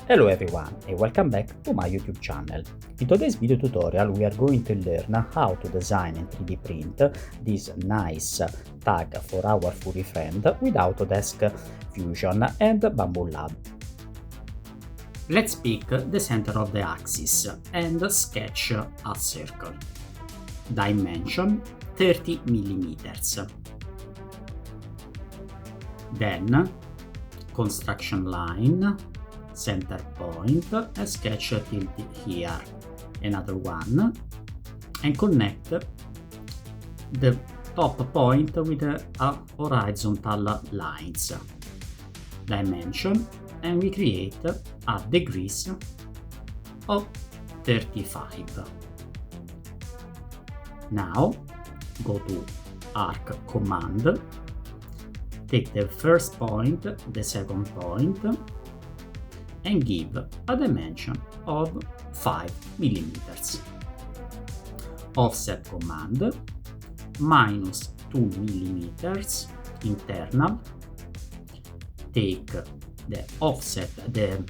Hello everyone and welcome back to my YouTube channel. In today's video tutorial we are going to learn how to design and 3D print this nice tag for our furry friend with Autodesk Fusion and Bamboo Lab. Let's pick the center of the axis and sketch a circle. Dimension 30 mm. Then construction line, center point, and sketch till here, another one, and connect the top point with a horizontal lines. Dimension, and we create a degrees of 35. Now go to arc command, take the first point, the second point, and give a dimension of 5 mm. Offset command, minus 2 mm internal, take the offset, the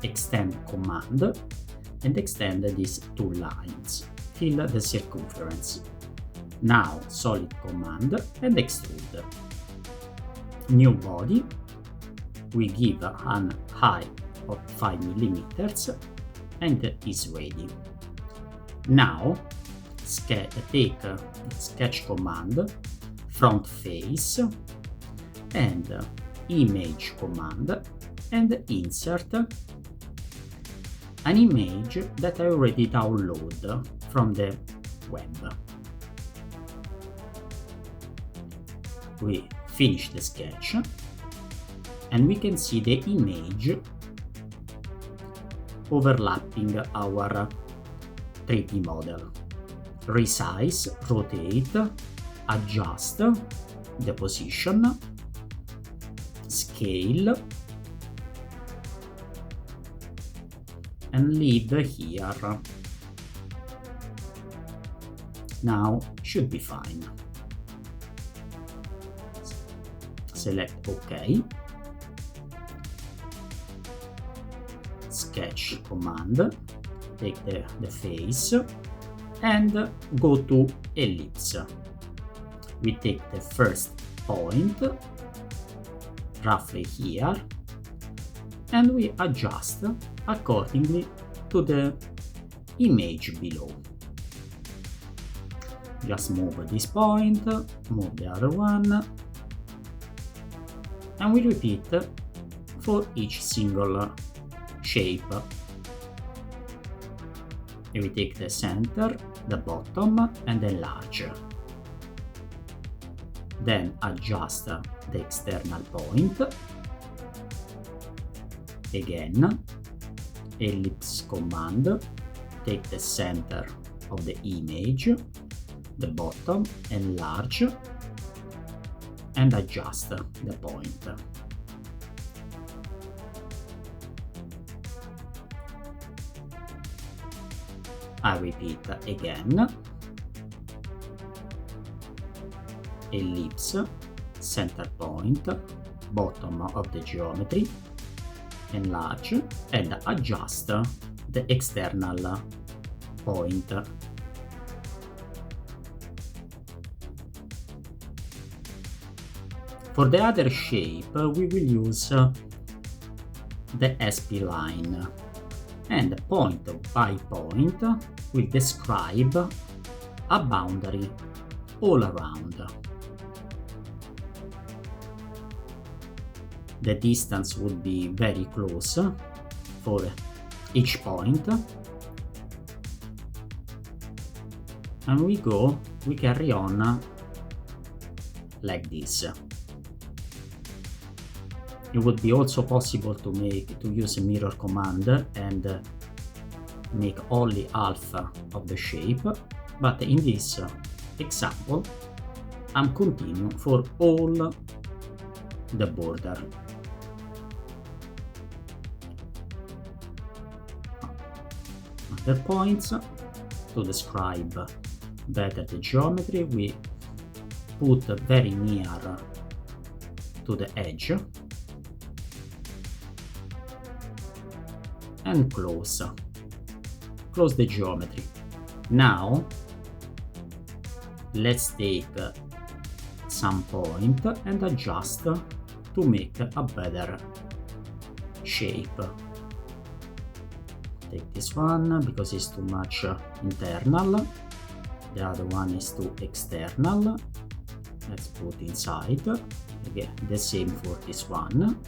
extend command, and extend these two lines till the circumference. Now solid command and extrude. New body, we give an height of 5 mm and is ready. Now take sketch command, front face, and image command, and insert an image that I already download from the web. We finish the sketch and we can see the image overlapping our 3D model. Resize, rotate, adjust the position, scale, and leave here. Now should be fine. Select OK. Sketch command, take the face and go to ellipse. We take the first point roughly here and we adjust accordingly to the image below. Just move this point, move the other one, and we repeat for each single shape. And we take the center, the bottom, and enlarge. Then adjust the external point. Again, ellipse command, take the center of the image, the bottom, enlarge, and adjust the point. I repeat again, ellipse, center point, bottom of the geometry, enlarge, and adjust the external point. For the other shape, we will use the SP line, and point by point will describe a boundary all around. The distance would be very close for each point, and we carry on like this. It would be also possible to use a mirror command and make only half of the shape, but in this example I'm continuing for all the border. Other points, to describe better the geometry, we put very near to the edge and close the geometry. Now let's take some point and adjust to make a better shape. Take this one because it's too much internal, the other one is too external. Let's put inside. Again, the same for this one.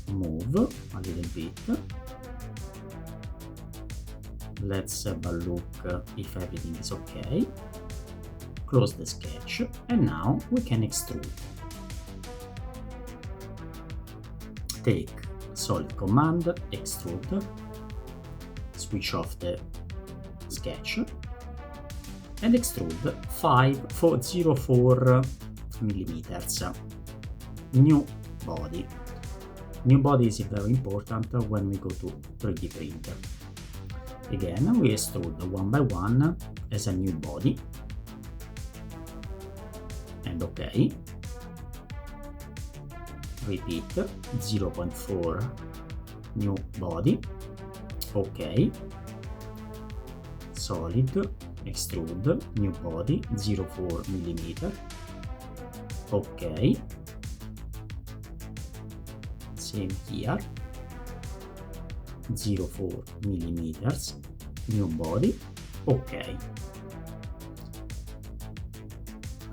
Move a little bit. Let's have a look if everything is okay. Close the sketch, and now we can extrude. Take solid command, extrude, switch off the sketch, and extrude 504 millimeters. New body. New body is very important when we go to 3D printer. Again, we extrude one by one as a new body. And OK. Repeat 0.4 new body. OK. Solid, extrude, new body 0.4 millimeter. OK. Same here. 0.4 millimeters, new body. OK.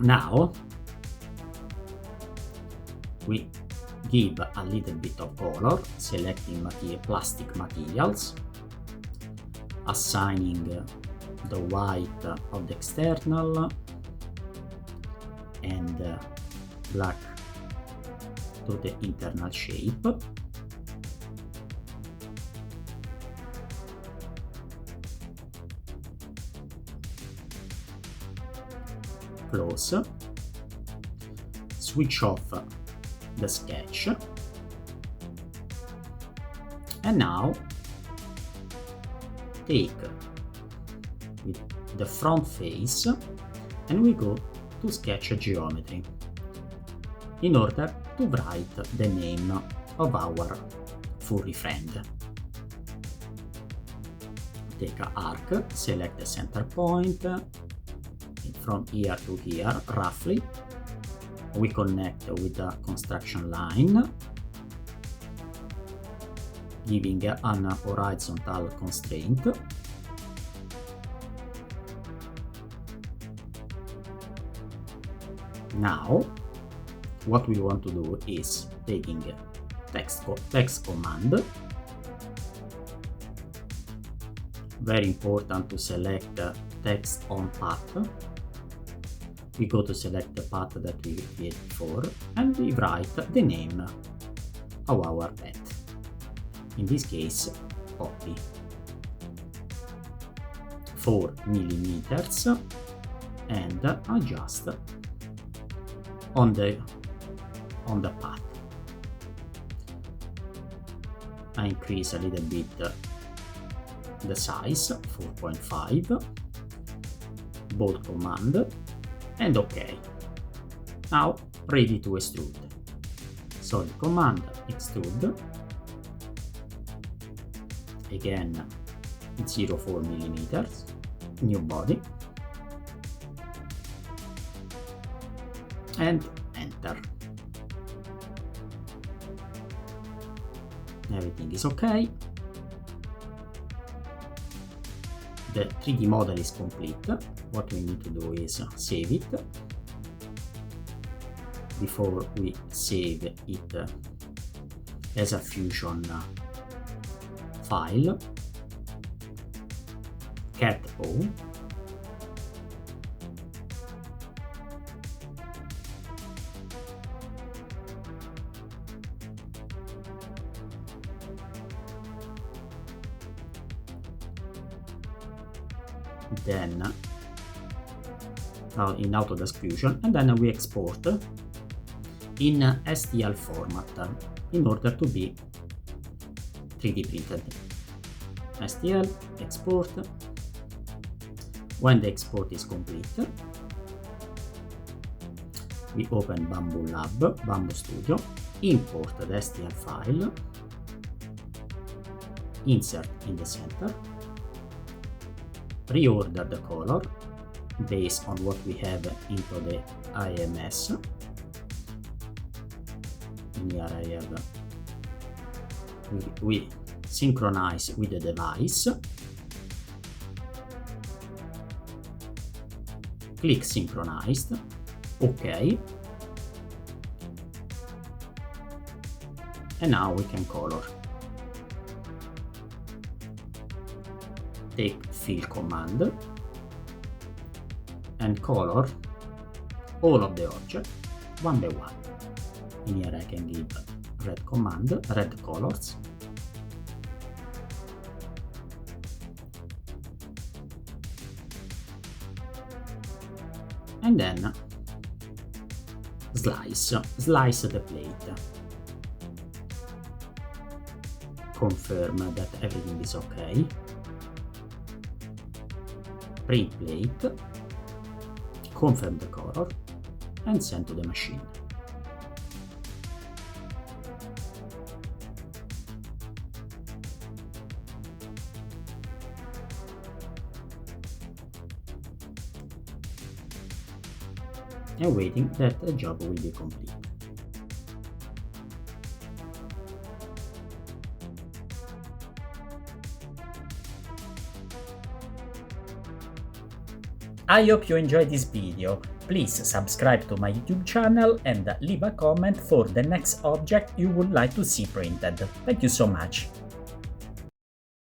Now we give a little bit of color, selecting plastic materials, assigning the white of the external and black to the internal shape. Close. Switch off the sketch. And now take the front face and we go to sketch geometry in order to write the name of our furry friend. Take an arc, select the center point from here to here roughly. We connect with the construction line, giving an horizontal constraint. Now, what we want to do is taking text command. Very important to select text on path. We go to select the path that we created before and we write the name of our pet. In this case, Poppy. 4 millimeters and adjust on the path. I increase a little bit the size, 4.5. Bold command. And OK. Now ready to extrude. Solid command, extrude. Again 0.4 millimeters, new body. And enter. Everything is OK. The 3D model is complete. What we need to do is save it. Before we save it as a Fusion file, cat O. Then in Autodesk Fusion, and then we export in STL format in order to be 3D printed. STL, export. When the export is complete, we open Bamboo Lab, Bamboo Studio, import the STL file, insert in the center, reorder the color based on what we have into the IMS. And here I have, we synchronize with the device, click synchronized, OK, and now we can color. Take fill command and color all of the objects one by one. In here I can give red command, red colors, and then slice the plate. Confirm that everything is okay. Print plate, confirm the color, and send to the machine. And waiting that the job will be complete. I hope you enjoyed this video. Please subscribe to my YouTube channel and leave a comment for the next object you would like to see printed. Thank you so much.